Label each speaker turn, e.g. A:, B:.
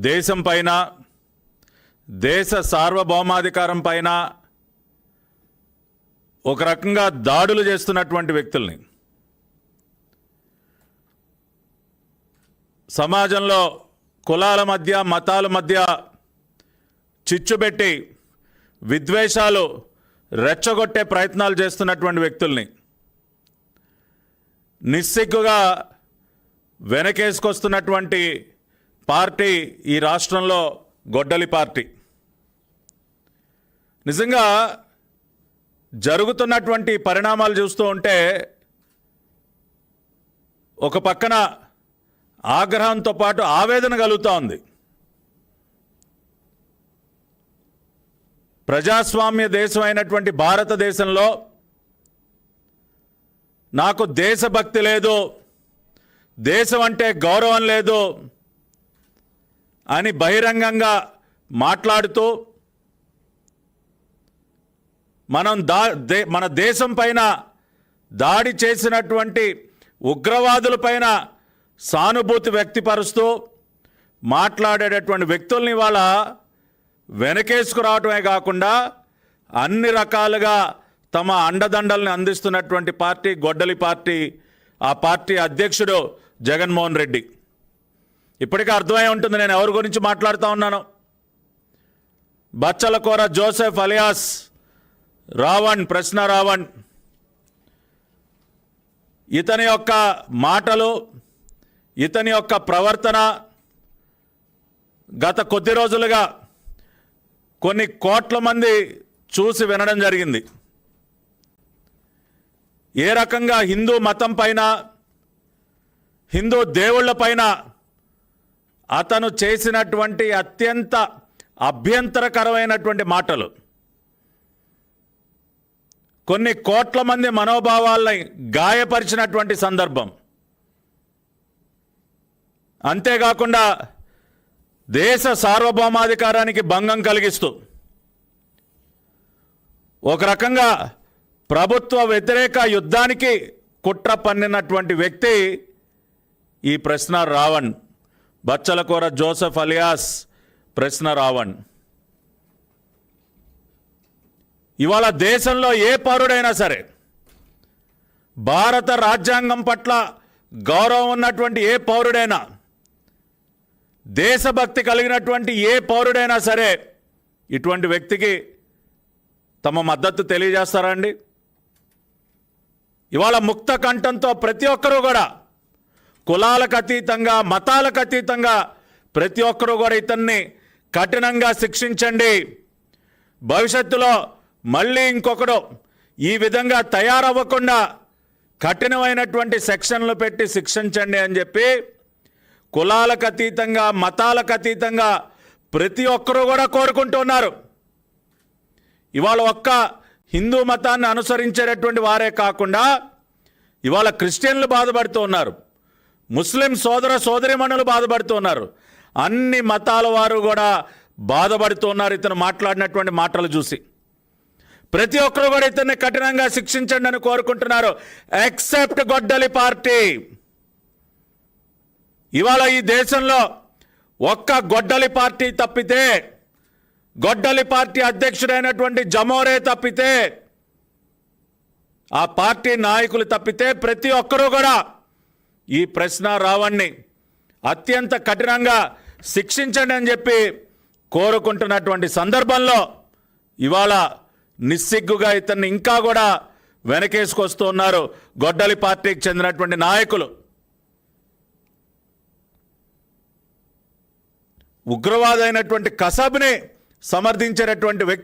A: దేశం పైన దేశ సార్వభౌమాధికారం పైన ఒక రకంగా దాడులు చేస్తున్నటువంటి వ్యక్తుల్ని సమాజంలో కులాల మధ్య మతాల మధ్య చిచ్చుబెట్టి విద్వేషాలు రెచ్చగొట్టే ప్రయత్నాలు చేస్తున్నటువంటి వ్యక్తుల్ని నిస్సిగ్గుగా వెనకేసుకొస్తున్నటువంటి పార్టీ ఈ రాష్ట్రంలో గొడ్డలి పార్టీ. నిజంగా జరుగుతున్నటువంటి పరిణామాలు చూస్తూ ఉంటే ఒక పక్కన ఆగ్రహంతో పాటు ఆవేదన కలుగుతూ ఉంది. ప్రజాస్వామ్య దేశం అయినటువంటి భారతదేశంలో నాకు దేశభక్తి లేదు, దేశం అంటే గౌరవం లేదు అని బహిరంగంగా మాట్లాడుతూ మన దేశం పైన దాడి చేసినటువంటి ఉగ్రవాదులపైన సానుభూతి వ్యక్తపరుస్తూ మాట్లాడేటటువంటి వ్యక్తుల్ని వాళ్ళ వెనకేసుకురావటమే కాకుండా అన్ని రకాలుగా తమ అండదండల్ని అందిస్తున్నటువంటి పార్టీ గొడ్డలి పార్టీ. ఆ పార్టీ అధ్యక్షుడు జగన్మోహన్ రెడ్డి. ఇప్పటికే అర్థమై ఉంటుంది నేను ఎవరి గురించి మాట్లాడుతూ ఉన్నాను. బచ్చలకూర జోసెఫ్ అలియాస్ రావణ్, ప్రశ్న రావణ్. ఇతని యొక్క మాటలు, ఇతని యొక్క ప్రవర్తన గత కొద్ది రోజులుగా కొన్ని కోట్ల మంది చూసి వినడం జరిగింది. ఏ రకంగా హిందూ మతం పైన, హిందూ దేవుళ్ళ పైన అతను చేసినటువంటి అత్యంత అభ్యంతరకరమైనటువంటి మాటలు కొన్ని కోట్ల మంది మనోభావాలని గాయపరిచినటువంటి సందర్భం. అంతేకాకుండా దేశ సార్వభౌమాధికారానికి భంగం కలిగిస్తూ ఒక రకంగా ప్రభుత్వ వ్యతిరేక యుద్ధానికి కుట్ర పన్నినటువంటి వ్యక్తి ఈ ప్రశ్న రావణ్, బచ్చలకూర జోసెఫ్ అలియాస్ ప్రశ్న రావణ్. ఇవాళ దేశంలో ఏ పౌరుడైనా సరే, భారత రాజ్యాంగం పట్ల గౌరవం ఉన్నటువంటి ఏ పౌరుడైనా, దేశభక్తి కలిగినటువంటి ఏ పౌరుడైనా సరే ఇటువంటి వ్యక్తికి తమ మద్దతు తెలియజేస్తారా అండి? ఇవాళ ముక్త కంఠంతో ప్రతి ఒక్కరూ కూడా కులాలకు అతీతంగా, మతాలకు అతీతంగా ప్రతి ఒక్కరూ కూడా ఇతన్ని కఠినంగా శిక్షించండి, భవిష్యత్తులో మళ్ళీ ఇంకొకడు ఈ విధంగా తయారవ్వకుండా కఠినమైనటువంటి సెక్షన్లు పెట్టి శిక్షించండి అని చెప్పి కులాలకు అతీతంగా, మతాలకు అతీతంగా ప్రతి ఒక్కరూ కూడా కోరుకుంటున్నారు. ఇవాళ ఒక్క హిందూ మతాన్ని అనుసరించేటటువంటి వారే కాకుండా ఇవాళ క్రిస్టియన్లు బాధపడుతూ ఉన్నారు, ముస్లిం సోదర సోదరీమణులు బాధపడుతూ ఉన్నారు, అన్ని మతాల వారు కూడా బాధపడుతూ ఉన్నారు ఇతను మాట్లాడినటువంటి మాటలు చూసి. ప్రతి ఒక్కరు కూడా ఇతన్ని కఠినంగా శిక్షించండి అని కోరుకుంటున్నారు, ఎక్సెప్ట్ గొడ్డలి పార్టీ. ఇవాళ ఈ దేశంలో ఒక్క గొడ్డలి పార్టీ తప్పితే, గొడ్డలి పార్టీ అధ్యక్షుడైనటువంటి జమోరే తప్పితే, ఆ పార్టీ నాయకులు తప్పితే ప్రతి ఒక్కరూ కూడా ఈ ప్రశ్న రావణ్ణి అత్యంత కఠినంగా శిక్షించండి అని చెప్పి కోరుకుంటున్నటువంటి సందర్భంలో ఇవాళ నిస్సిగ్గుగా ఇతన్ని ఇంకా కూడా వెనకేసుకొస్తూ ఉన్నారు గొడ్డలి పార్టీకి చెందినటువంటి నాయకులు. ఉగ్రవాదైనటువంటి కసబ్ని సమర్థించేటటువంటి వ్యక్తి